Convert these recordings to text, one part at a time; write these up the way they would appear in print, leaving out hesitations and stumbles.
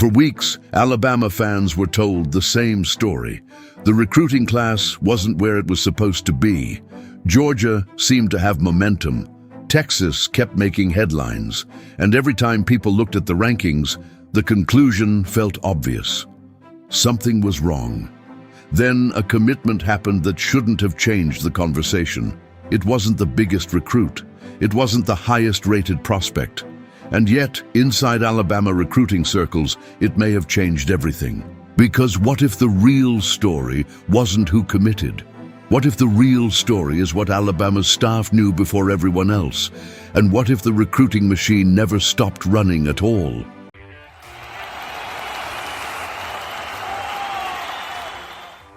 For weeks, Alabama fans were told the same story. The recruiting class wasn't where it was supposed to be. Georgia seemed to have momentum. Texas kept making headlines, and every time people looked at the rankings, the conclusion felt obvious. Something was wrong. Then a commitment happened that shouldn't have changed the conversation. It wasn't the biggest recruit. It wasn't the highest-rated prospect. And yet, inside Alabama recruiting circles, it may have changed everything. Because what if the real story wasn't who committed? What if the real story is what Alabama's staff knew before everyone else? And what if the recruiting machine never stopped running at all?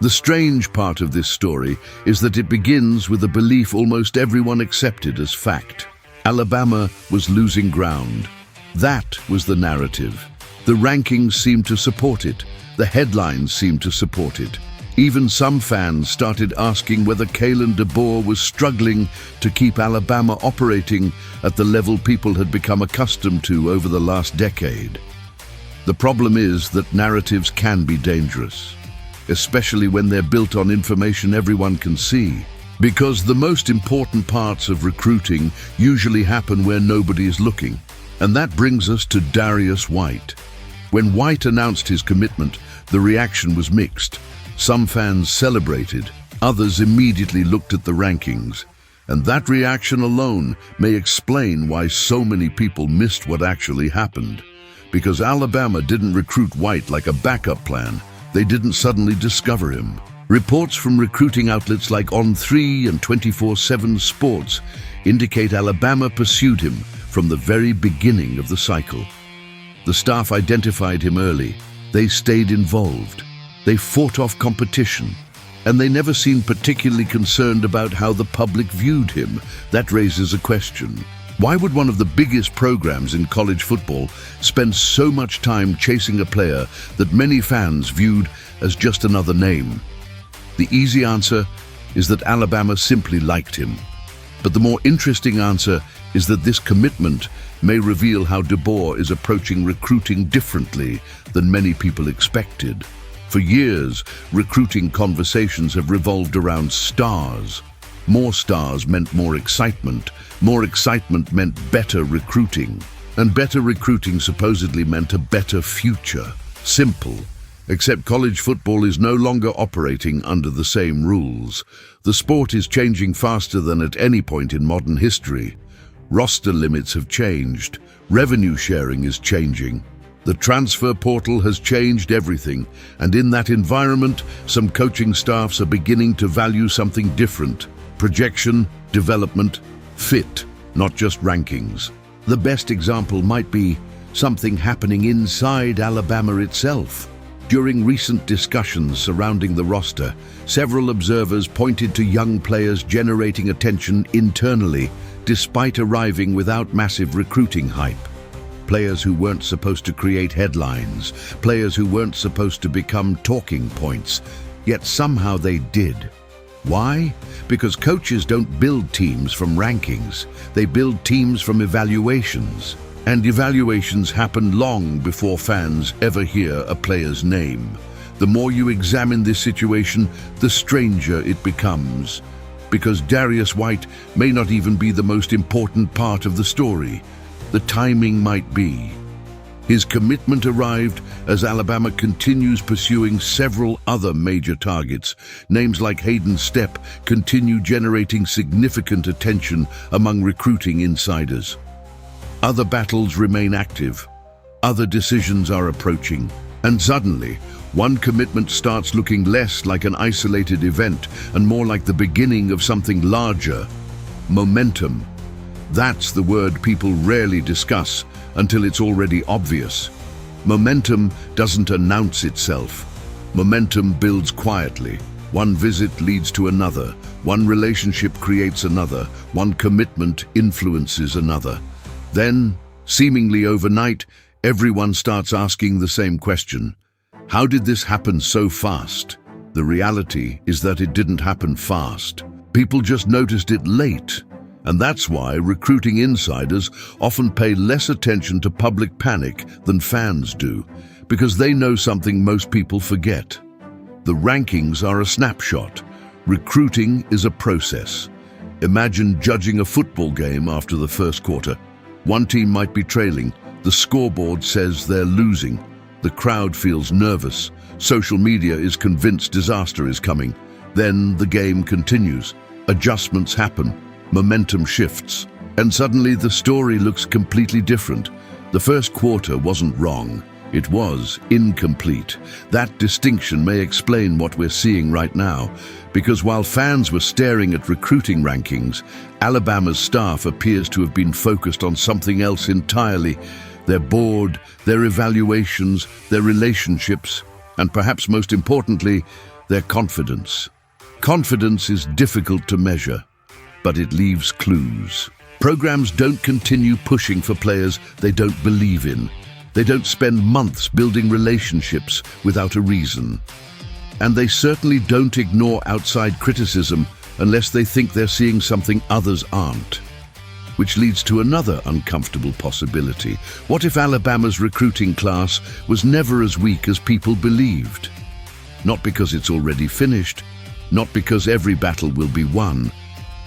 The strange part of this story is that it begins with a belief almost everyone accepted as fact. Alabama was losing ground. That was the narrative. The rankings seemed to support it. The headlines seemed to support it. Even some fans started asking whether Kalen DeBoer was struggling to keep Alabama operating at the level people had become accustomed to over the last decade. The problem is that narratives can be dangerous, especially when they're built on information everyone can see. Because the most important parts of recruiting usually happen where nobody is looking. And that brings us to Darrius White. When White announced his commitment, the reaction was mixed. Some fans celebrated, others immediately looked at the rankings. And that reaction alone may explain why so many people missed what actually happened. Because Alabama didn't recruit White like a backup plan. They didn't suddenly discover him. Reports from recruiting outlets like On3 and 24/7 Sports indicate Alabama pursued him from the very beginning of the cycle. The staff identified him early. They stayed involved. They fought off competition. And they never seemed particularly concerned about how the public viewed him. That raises a question. Why would one of the biggest programs in college football spend so much time chasing a player that many fans viewed as just another name? The easy answer is that Alabama simply liked him. But the more interesting answer is that this commitment may reveal how DeBoer is approaching recruiting differently than many people expected. For years, recruiting conversations have revolved around stars. More stars meant more excitement. More excitement meant better recruiting. And better recruiting supposedly meant a better future. Simple. Except college football is no longer operating under the same rules. The sport is changing faster than at any point in modern history. Roster limits have changed. Revenue sharing is changing. The transfer portal has changed everything. And in that environment, some coaching staffs are beginning to value something different. Projection, development, fit, not just rankings. The best example might be something happening inside Alabama itself. During recent discussions surrounding the roster, several observers pointed to young players generating attention internally, despite arriving without massive recruiting hype. Players who weren't supposed to create headlines, players who weren't supposed to become talking points, yet somehow they did. Why? Because coaches don't build teams from rankings. They build teams from evaluations. And evaluations happen long before fans ever hear a player's name. The more you examine this situation, the stranger it becomes. Because Darrius White may not even be the most important part of the story. The timing might be. His commitment arrived as Alabama continues pursuing several other major targets. Names like Hayden Stepp continue generating significant attention among recruiting insiders. Other battles remain active. Other decisions are approaching. And suddenly, one commitment starts looking less like an isolated event and more like the beginning of something larger. Momentum. That's the word people rarely discuss until it's already obvious. Momentum doesn't announce itself. Momentum builds quietly. One visit leads to another. One relationship creates another. One commitment influences another. Then, seemingly overnight, everyone starts asking the same question. How did this happen so fast? The reality is that it didn't happen fast. People just noticed it late. And that's why recruiting insiders often pay less attention to public panic than fans do. Because they know something most people forget. The rankings are a snapshot. Recruiting is a process. Imagine judging a football game after the first quarter. One team might be trailing. The scoreboard says they're losing. The crowd feels nervous. Social media is convinced disaster is coming. Then the game continues. Adjustments happen. Momentum shifts. And suddenly the story looks completely different. The first quarter wasn't wrong. It was incomplete. That distinction may explain what we're seeing right now, because while fans were staring at recruiting rankings, Alabama's staff appears to have been focused on something else entirely: their board, their evaluations, their relationships, and perhaps most importantly, their confidence. Confidence is difficult to measure, but it leaves clues. Programs don't continue pushing for players they don't believe in. They don't spend months building relationships without a reason. And they certainly don't ignore outside criticism unless they think they're seeing something others aren't. Which leads to another uncomfortable possibility. What if Alabama's recruiting class was never as weak as people believed? Not because it's already finished, not because every battle will be won,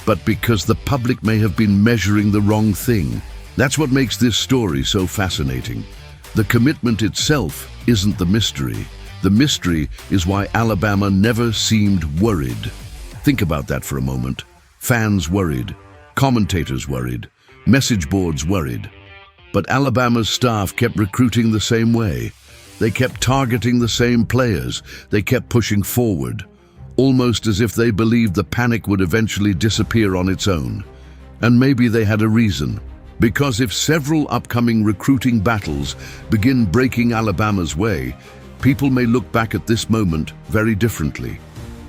but because the public may have been measuring the wrong thing. That's what makes this story so fascinating. The commitment itself isn't the mystery. The mystery is why Alabama never seemed worried. Think about that for a moment. Fans worried, commentators worried, message boards worried. But Alabama's staff kept recruiting the same way. They kept targeting the same players. They kept pushing forward, almost as if they believed the panic would eventually disappear on its own. And maybe they had a reason. Because if several upcoming recruiting battles begin breaking Alabama's way, people may look back at this moment very differently.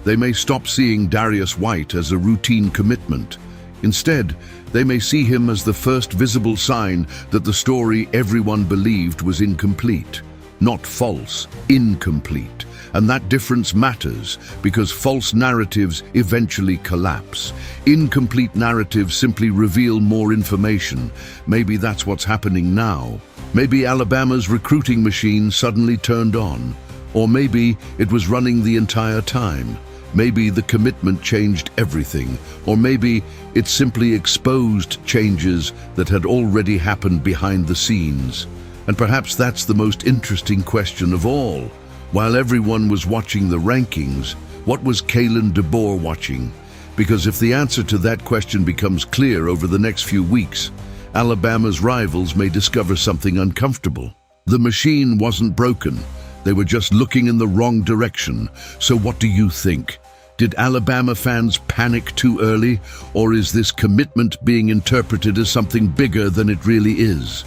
They may stop seeing Darrius White as a routine commitment. Instead, they may see him as the first visible sign that the story everyone believed was incomplete. Not false, incomplete. And that difference matters because false narratives eventually collapse. Incomplete narratives simply reveal more information. Maybe that's what's happening now. Maybe Alabama's recruiting machine suddenly turned on. Or maybe it was running the entire time. Maybe the commitment changed everything. Or maybe it simply exposed changes that had already happened behind the scenes. And perhaps that's the most interesting question of all. While everyone was watching the rankings, what was Kalen DeBoer watching? Because if the answer to that question becomes clear over the next few weeks, Alabama's rivals may discover something uncomfortable. The machine wasn't broken. They were just looking in the wrong direction. So what do you think? Did Alabama fans panic too early, or is this commitment being interpreted as something bigger than it really is?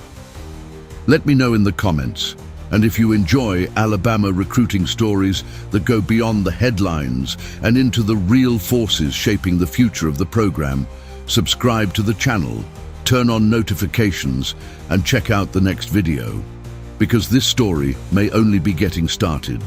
Let me know in the comments. And if you enjoy Alabama recruiting stories that go beyond the headlines and into the real forces shaping the future of the program, subscribe to the channel, turn on notifications, and check out the next video. Because this story may only be getting started.